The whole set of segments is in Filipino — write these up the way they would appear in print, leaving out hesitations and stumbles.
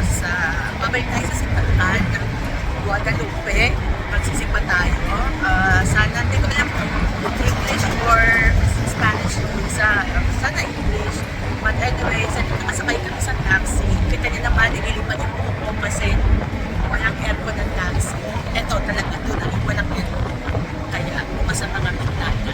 sa babalik tayo sa Simbahan ng Guadalupe. Magsisimba tayo. Sana, hindi ko alam kung English or Spanish yung isa. Sana English. But anyway, sa nakasakay kami sa taxi. Kita niya naman, nililipan yung buhok ko kasi walang aircon ng taxi. Ito, talaga doon ang walang aircon. Kaya, bukas ang mga bintana.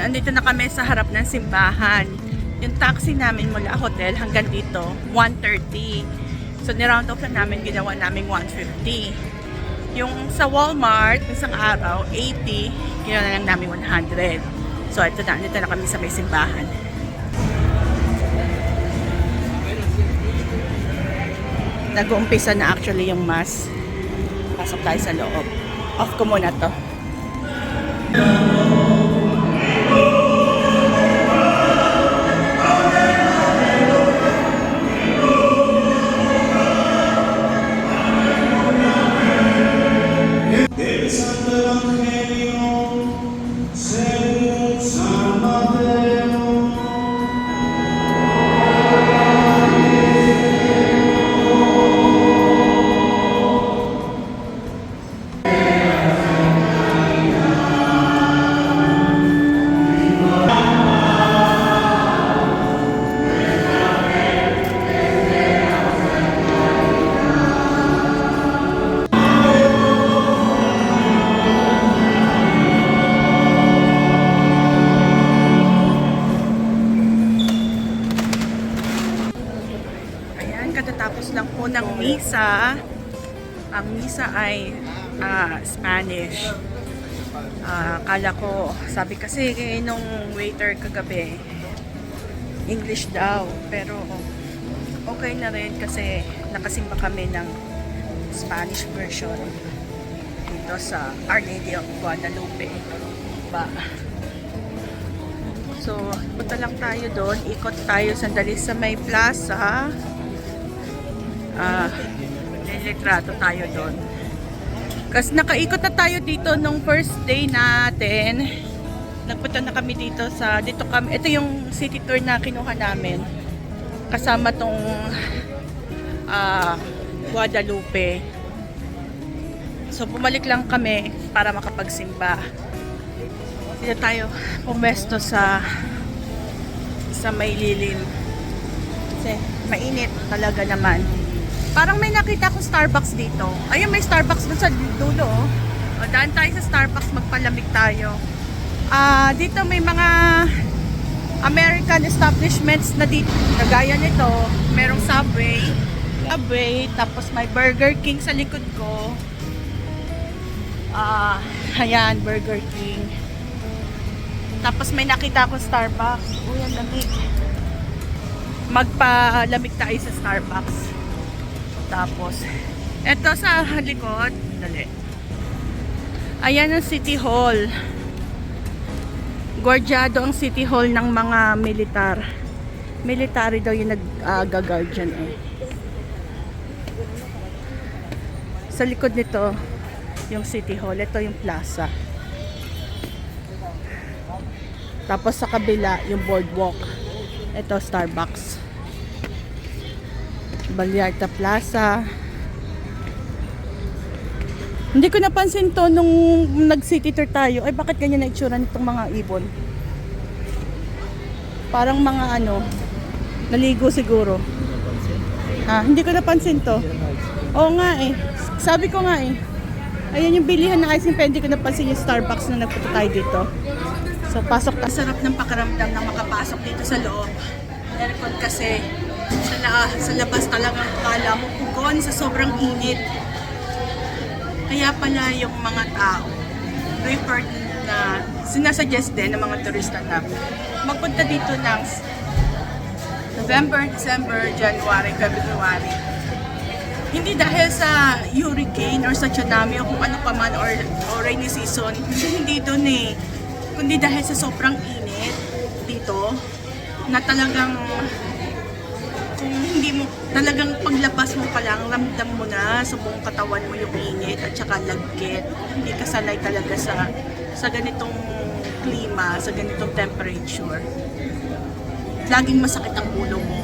Andito na kami sa harap ng simbahan. Yung taxi namin mula hotel hanggang dito, 130. So, niround off na namin, ginawa namin 150. Yung sa Walmart, isang araw, 80, ginawa na lang namin 100. So, ito na kami sa may simbahan. Nag-uumpisa na actually yung mass. Pasok tayo sa loob. Off ko muna to. Katatapos lang po ng misa. Ang misa ay Spanish. Akala ko, sabi kasi nung waiter kagabi, English daw. Pero okay na rin kasi nakasimba kami ng Spanish version dito sa Our Lady of Guadalupe. So, punta lang tayo doon. Ikot tayo sandali sa may plaza. Nilitrato tayo doon. Kasi nakaikot na tayo dito nung first day natin. Nagpunta na kami dito kami. Ito yung city tour na kinuha namin. Kasama tong Guadalupe. So bumalik lang kami para makapagsimba. Dito tayo pumesto sa may lilim. Kasi mainit talaga naman. Parang may nakita akong Starbucks dito. Ayun, may Starbucks doon sa dulo. O, daan tayo sa Starbucks, magpalamig tayo. Dito may mga American establishments na dito. Nagaya nito, merong Subway, tapos may Burger King sa likod ko. Ayan, Burger King. Tapos may nakita akong Starbucks. Uy, ang lamig. Magpalamig tayo sa Starbucks. Tapos, eto sa likod, dali. Ayan ang City Hall. Gordyado ang City Hall ng mga militar. Military daw yung nag-guard dyan eh. Sa likod nito, yung City Hall. Ito yung plaza. Tapos sa kabila, yung boardwalk. Ito, Starbucks. Vallarta Plaza. Hindi ko napansin to nung nag-city tour tayo. Ay, bakit ganyan na itsura nitong mga ibon? Parang mga naligo siguro. Hindi ko napansin to. Oo nga eh. Sabi ko nga eh. Ayan yung bilihan ng ice cream. Hindi ko napansin yung Starbucks na nagpunta tayo dito. So, pasok tayo. Sarap ng pakiramdam na makapasok dito sa loob. Aircon kasi sa labas talagang kala mo pugon sa sobrang init. Kaya pala yung mga tao prefer na sinasuggest din ng mga turista na magpunta dito ng November, December, January, February. Hindi dahil sa hurricane or sa tsunami o kung ano pa man or rainy season. Hindi doon eh. Kundi dahil sa sobrang init dito na talagang kung hindi mo, talagang paglabas mo pa lang, ramdam mo na sa buong katawan mo yung init at saka lagkit. Hindi ka sanay talaga sa ganitong klima, sa ganitong temperature. Laging masakit ang ulo mo.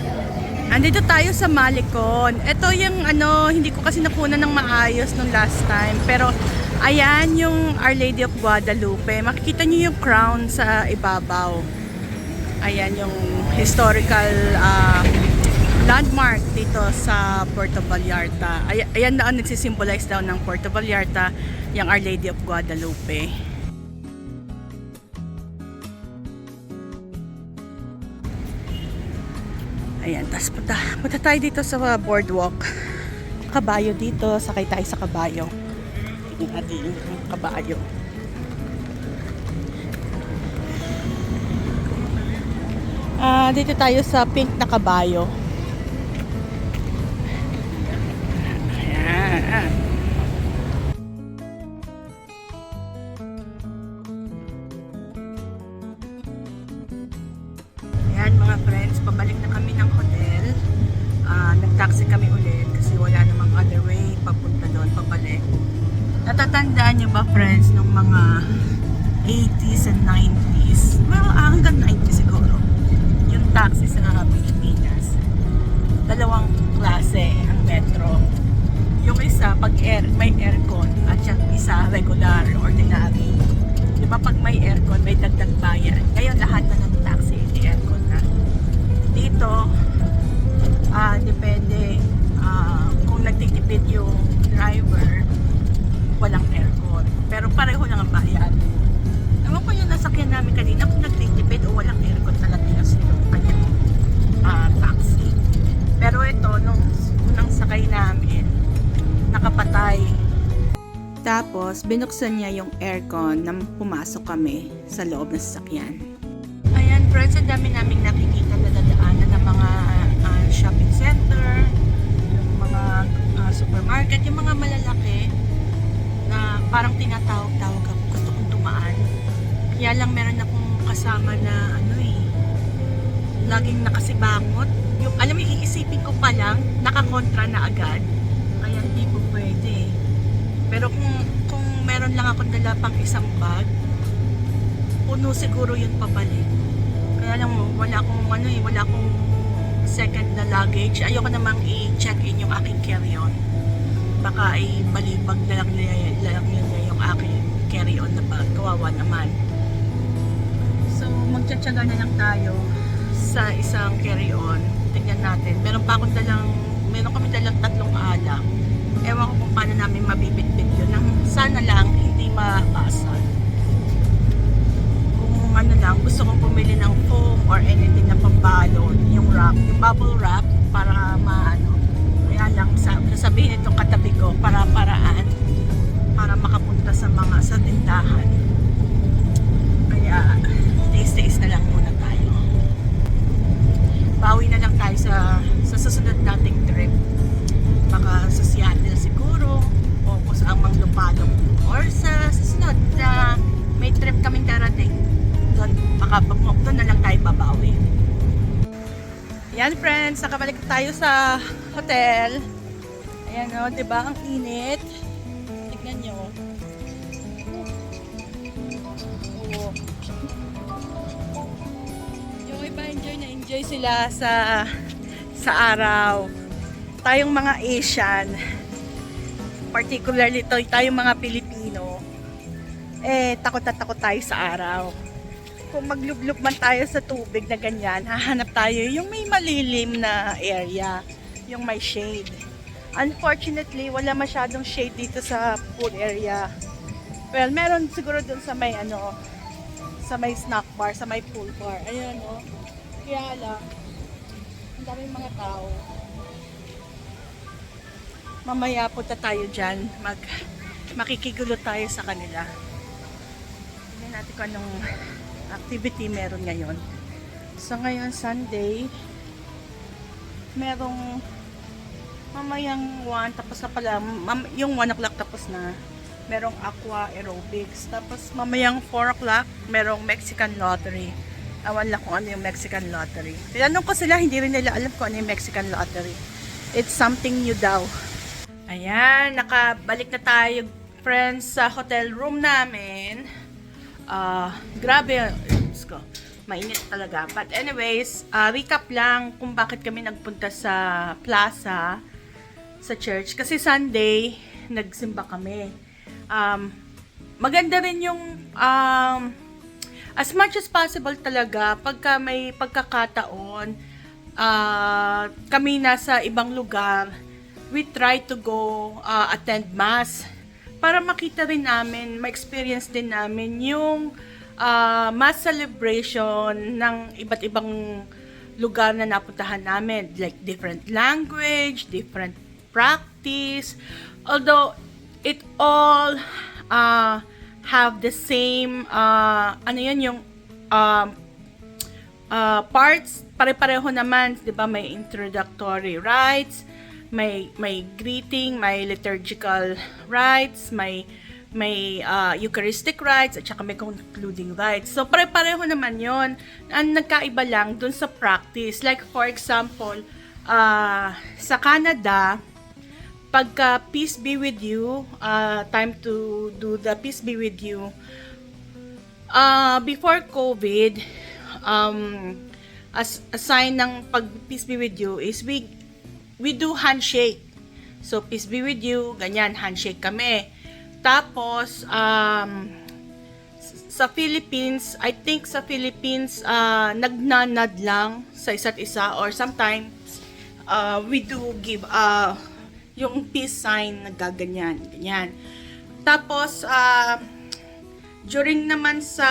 Andito tayo sa Malecon. Ito yung ano, hindi ko kasi nakunan ng maayos nung last time. Pero ayan yung Our Lady of Guadalupe. Makikita nyo yung crown sa ibabaw. Ayan yung historical landmark dito sa Puerto Vallarta. Ayan na ang nagsisimbolize daw ng Puerto Vallarta, yung Our Lady of Guadalupe. Ayan, tapos punta tayo dito sa boardwalk. Kabayo dito, sakay tayo sa kabayo. Tingnan natin yung kabayo. Dito tayo sa pink na kabayo. Ayan. Ayan mga friends, pabalik na kami ng hotel. Nag-taxi kami ulit kasi wala namang other way papunta doon, pabalik. Natatandaan nyo ba friends nung mga 80s and 90s? Well, hanggang 90s siguro. Yung taxi sa Pilipinas. Dalawang klase ang metro. Yung isa, pag may aircon at yung isa, regular, ordinary. Di ba pag may aircon, may dagdag bayan. Ngayon, lahat na ng taxi, may aircon na. Dito, depende kung nagtitipid yung driver, walang aircon. Pero pareho lang ang bayad. Ewan ko yung nasakyan namin kanina kung nagtitipid o walang aircon talaga yung kanyang taxi. Pero ito, nung unang sakay namin, nakapatay. Tapos, binuksan niya yung aircon nang pumasok kami sa loob ng sasakyan. Ayan, friends, ang dami naming nakikita na dadaanan ng mga shopping center, yung mga supermarket, yung mga malalaki na parang tinatawag-tawag ako, gusto kong tumaan. Kaya lang meron akong kasama na laging nakasibangot. Yung, alam mo, iisipin ko pa lang, nakakontra na agad. Kaya hindi po pwede. Pero kung meron lang akong dala pang isang bag, puno siguro yun pabalik. Kaya lang wala akong second na luggage. Ayoko namang i-check in yung aking carry-on. Baka ay balibag na lang niya yung aking carry-on na bag. Kawawa naman. So, magtsatsaga na lang tayo sa isang carry-on. Tingnan natin. Meron kami dalang 3 alak. Ewan ko kung paano namin mabibitbit yun. Sana lang hindi maasal. Kung ano lang, gusto kong pumili ng foam or anything na pambalon. Yung wrap, yung bubble wrap para maano. Kaya lang sabihin itong katabi ko para makapunta sa tindahan. Kaya taste na lang muna tayo. Bawi na lang tayo sa susunod nating trip. Baka sa Seattle siguro o kung saan mang lupalong or sa susunod na may trip kaming darating doon, baka doon na lang tayo babawi. Yan friends, nakabalik tayo sa hotel. Ayan o, diba ang init? Tignan nyo. Yung iba enjoy sila sa araw. Tayong mga Asian, particularly tayong mga Pilipino, takot na takot tayo sa araw. Kung maglublub man tayo sa tubig na ganyan, hahanap tayo yung may malilim na area, yung may shade. Unfortunately, wala masyadong shade dito sa pool area. Well, meron siguro dun sa may sa may snack bar, sa may pool bar. Ayan Kaya lang, ang daming mga tao. Mamaya punta tayo dyan, makikigulo tayo sa kanila. Tignan natin kung anong activity meron ngayon. So ngayon Sunday, merong mamayang 1, tapos na pala, yung 1 o'clock tapos na, merong aqua aerobics. Tapos mamayang 4 o'clock, merong Mexican lottery. Awan lang kung ano yung Mexican lottery. Tinanong ko sila, hindi rin nila alam kung ano yung Mexican lottery. It's something new daw. Ayan, nakabalik na tayo friends sa hotel room namin. Grabe, Mainit talaga. But anyways, recap lang kung bakit kami nagpunta sa plaza, sa church. Kasi Sunday, nagsimba kami. Maganda rin yung as much as possible talaga pagka may pagkakataon kami nasa ibang lugar, we try to go attend mass para makita rin namin, ma-experience din namin yung mass celebration ng iba't ibang lugar na napuntahan namin, like different language, different practice, although it all have the same yung parts, pare-pareho naman, 'di ba? May introductory rites, may greeting, may liturgical rites, may Eucharistic rites, at saka may concluding rites. So pare-pareho naman 'yon. Ang nagkaiba lang dun sa practice, like for example, sa Canada, pagka peace be with you, time to do the peace be with you, before COVID, as a sign ng pag peace be with you is we do handshake. So peace be with you, ganyan, handshake kami. Tapos sa Philippines, I think sa Philippines, nagnanad lang sa isa't isa, or sometimes we do give yung peace sign, nagaganyan, ganyan. Tapos during naman sa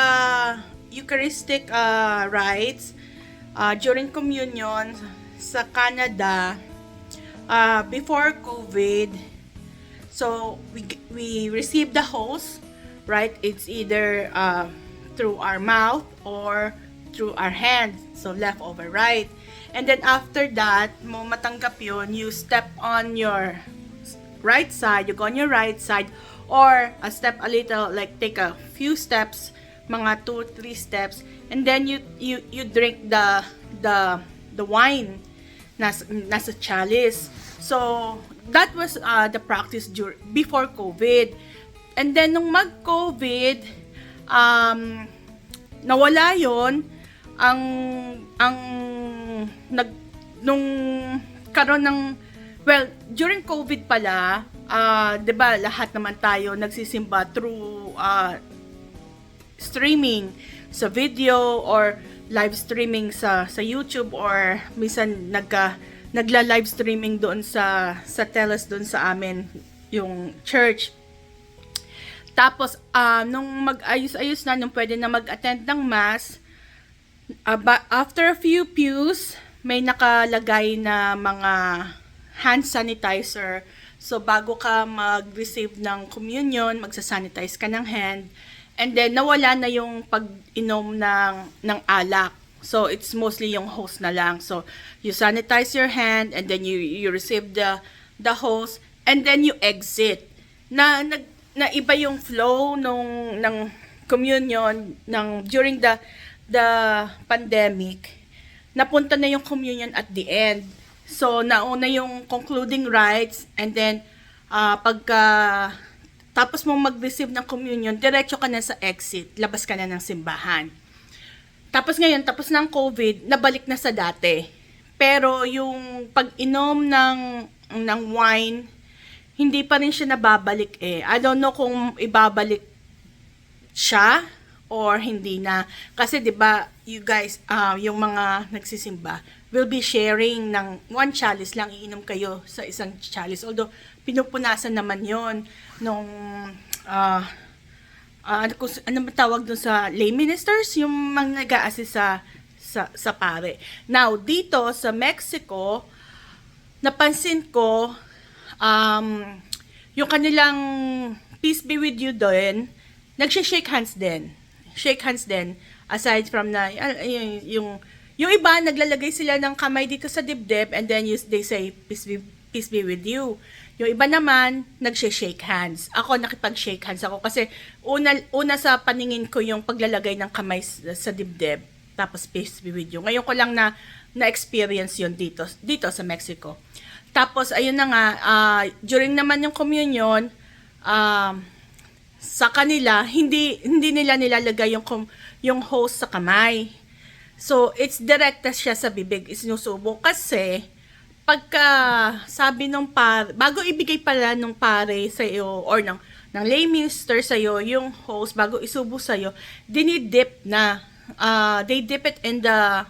Eucharistic rites, during communion sa Canada, before COVID, so we receive the host, right? It's either through our mouth or through our hand, so left over right. And then after that, mo matanggap yun, you step on your right side, you go on your right side, or step a little, like take a few steps, mga 2-3 steps, and then you drink the wine nasa chalice. So that was the practice before COVID. And then nung mag-COVID, nawala yon, nung karon ng, well, during COVID pala, 'di ba, lahat naman tayo nagsisimba through streaming sa video or live streaming sa YouTube, or minsan nagla-live streaming doon sa teles doon sa amin yung church. Tapos nung mag-ayos-ayos na, nung pwede na mag-attend ng mass, after a few pews, may nakalagay na mga hand sanitizer. So bago ka mag-receive ng communion, magsasanitize ka ng hand. And then nawala na yung pag-inom ng alak. So it's mostly yung host na lang. So you sanitize your hand, and then you receive the host, and then you exit. Na iba yung flow ng communion during the pandemic. Napunta na yung communion at the end. So nauna yung concluding rites, and then tapos mo mag-receive ng communion, diretso ka na sa exit, labas ka na ng simbahan. Tapos ngayon, tapos ng COVID, nabalik na sa dati. Pero yung pag-inom ng wine, hindi pa rin siya nababalik eh. I don't know kung ibabalik siya or hindi na. Kasi 'di ba, you guys, yung mga nagsisimba will be sharing ng one chalice lang, iinom kayo sa isang chalice. Although pinupunasan naman 'yon nung ano ba tawag doon sa lay ministers, yung mga nag-a-assist sa pare. Now, dito sa Mexico, napansin ko yung kanilang peace be with you doon, nagsha-shake hands din. Shake hands din, aside from na yung iba naglalagay sila ng kamay dito sa dibdib, and then they say peace be with you. Yung iba naman nagsha-shake hands. Ako nakipag-shake hands ako kasi una sa paningin ko yung paglalagay ng kamay sa dibdib, tapos peace be with you. Ngayon ko lang na experience yun dito sa Mexico. Tapos ayun na nga, during naman yung communion, sa kanila hindi nila nilalagay yung host sa kamay. So, it's direkta siya sa bibig, isinusubo. Kasi, pagka sabi nung pare, bago ibigay pala nung pare sa iyo or ng lay minister sa iyo yung host bago isubo sa iyo, dinidip na. They dip it in the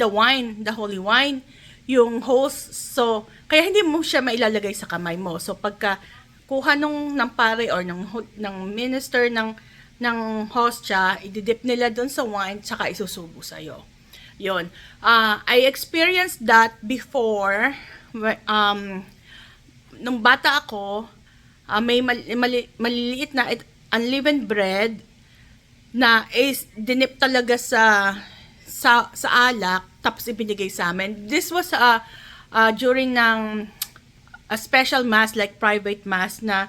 wine, the holy wine, yung host. So, kaya hindi mo siya mailalagay sa kamay mo. So, pagka kuha ng pare or ng minister ng hostya, ididip nila doon sa wine, tsaka isusubo sa'yo. Yun. I experienced that before. Nung bata ako, may maliliit na unleavened bread na is dinip talaga sa alak, tapos ibinigay sa amin. This was during ng a special mass, like private mass na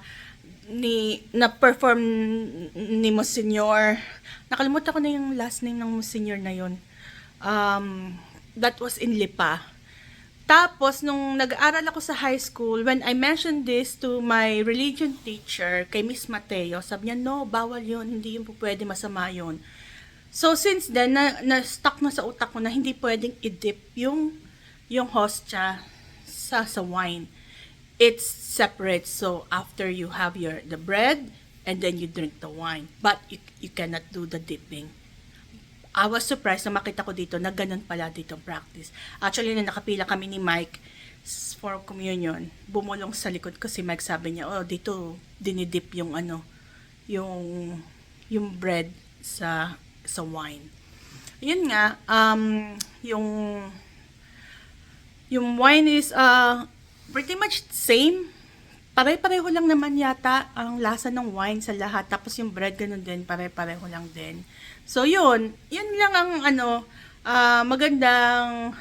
perform ni Monsignor. Nakalimutan ko na yung last name ng Monsignor na yun. That was in Lipa. Tapos, nung nag-aaral ako sa high school, when I mentioned this to my religion teacher, kay Miss Mateo, sabi niya, no, bawal yun, hindi yun po pwede, masama yun. So, since then, na-stuck na sa utak ko na hindi pwedeng i-dip yung hostya sa wine. It's separate. So after you have the bread and then you drink the wine, but you cannot do the dipping. I was surprised na makita ko dito na ganun pala dito practice. Actually, nung nakapila kami ni Mike for communion, bumulong sa likod ko si Mike, sabi niya, oh, dito dinidip yung yung bread sa wine. Yun nga, yung wine is pretty much same. Pare-pareho lang naman yata ang lasa ng wine sa lahat. Tapos yung bread, ganun din, pare-pareho lang din. So yun lang ang magandang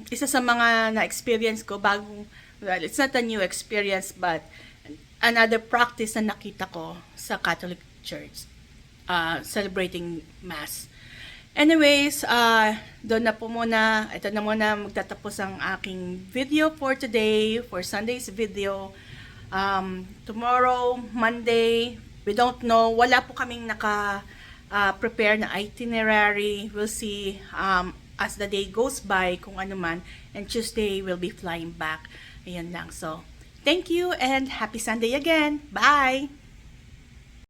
isa sa mga na-experience ko bago, well, it's not a new experience, but another practice na nakita ko sa Catholic Church, celebrating Mass. Anyways, doon na po muna. Ito na muna magtatapos ang aking video for today, for Sunday's video. Tomorrow, Monday, we don't know. Wala po kaming prepare na itinerary. We'll see as the day goes by kung ano man. And Tuesday, we'll be flying back. Ayan lang. So, thank you and happy Sunday again. Bye!